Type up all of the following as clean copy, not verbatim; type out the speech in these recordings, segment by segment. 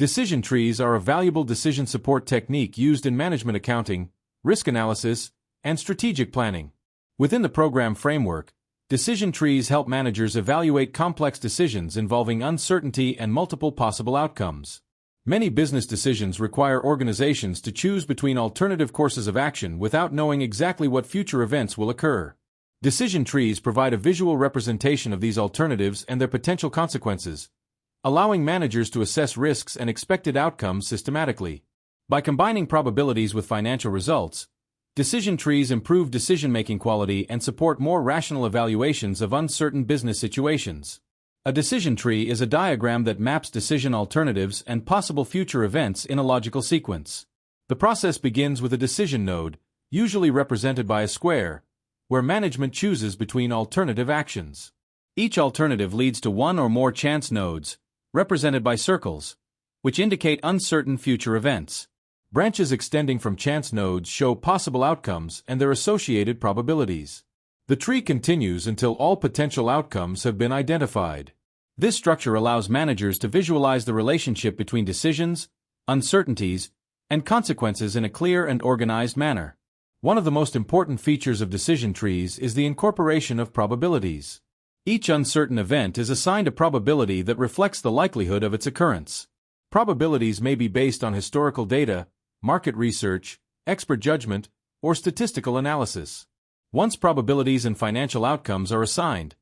Decision trees are a valuable decision support technique used in management accounting, risk analysis, and strategic planning. Within the program framework, decision trees help managers evaluate complex decisions involving uncertainty and multiple possible outcomes. Many business decisions require organizations to choose between alternative courses of action without knowing exactly what future events will occur. Decision trees provide a visual representation of these alternatives and their potential consequences, allowing managers to assess risks and expected outcomes systematically. By combining probabilities with financial results, decision trees improve decision-making quality and support more rational evaluations of uncertain business situations. A decision tree is a diagram that maps decision alternatives and possible future events in a logical sequence. The process begins with a decision node, usually represented by a square, where management chooses between alternative actions. Each alternative leads to one or more chance nodes, represented by circles, which indicate uncertain future events. Branches extending from chance nodes show possible outcomes and their associated probabilities. The tree continues until all potential outcomes have been identified. This structure allows managers to visualize the relationship between decisions, uncertainties, and consequences in a clear and organized manner. One of the most important features of decision trees is the incorporation of probabilities. Each uncertain event is assigned a probability that reflects the likelihood of its occurrence. Probabilities may be based on historical data, market research, expert judgment, or statistical analysis. Once probabilities and financial outcomes are assigned,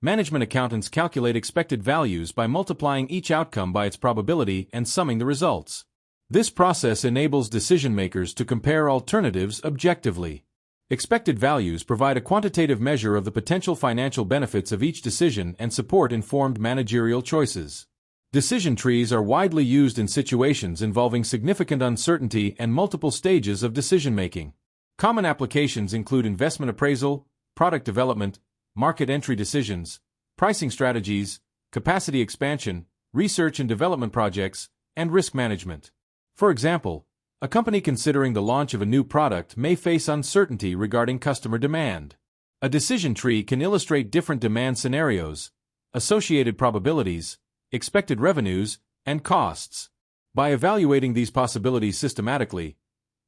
management accountants calculate expected values by multiplying each outcome by its probability and summing the results. This process enables decision-makers to compare alternatives objectively. Expected values provide a quantitative measure of the potential financial benefits of each decision and support informed managerial choices. Decision trees are widely used in situations involving significant uncertainty and multiple stages of decision-making. Common applications include investment appraisal, product development, market entry decisions, pricing strategies, capacity expansion, research and development projects, and risk management. For example, a company considering the launch of a new product may face uncertainty regarding customer demand. A decision tree can illustrate different demand scenarios, associated probabilities, expected revenues, and costs. By evaluating these possibilities systematically,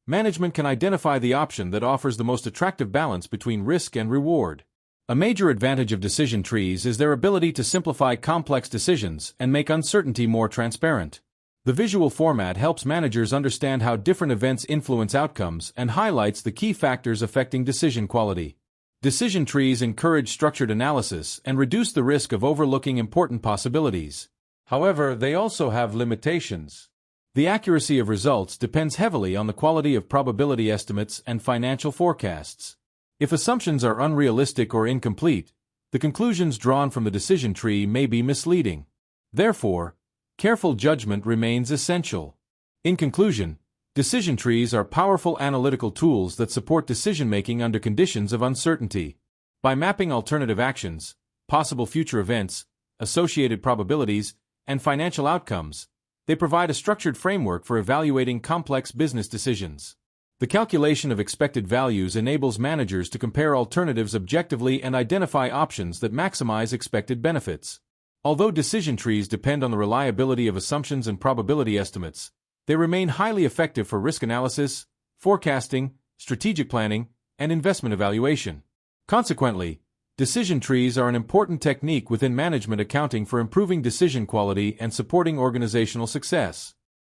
management can identify the option that offers the most attractive balance between risk and reward. A major advantage of decision trees is their ability to simplify complex decisions and make uncertainty more transparent. The visual format helps managers understand how different events influence outcomes and highlights the key factors affecting decision quality. Decision trees encourage structured analysis and reduce the risk of overlooking important possibilities. However, they also have limitations. The accuracy of results depends heavily on the quality of probability estimates and financial forecasts. If assumptions are unrealistic or incomplete, the conclusions drawn from the decision tree may be misleading. Therefore, careful judgment remains essential. In conclusion, decision trees are powerful analytical tools that support decision-making under conditions of uncertainty. By mapping alternative actions, possible future events, associated probabilities, and financial outcomes, they provide a structured framework for evaluating complex business decisions. The calculation of expected values enables managers to compare alternatives objectively and identify options that maximize expected benefits. Although decision trees depend on the reliability of assumptions and probability estimates, they remain highly effective for risk analysis, forecasting, strategic planning, and investment evaluation. Consequently, decision trees are an important technique within management accounting for improving decision quality and supporting organizational success.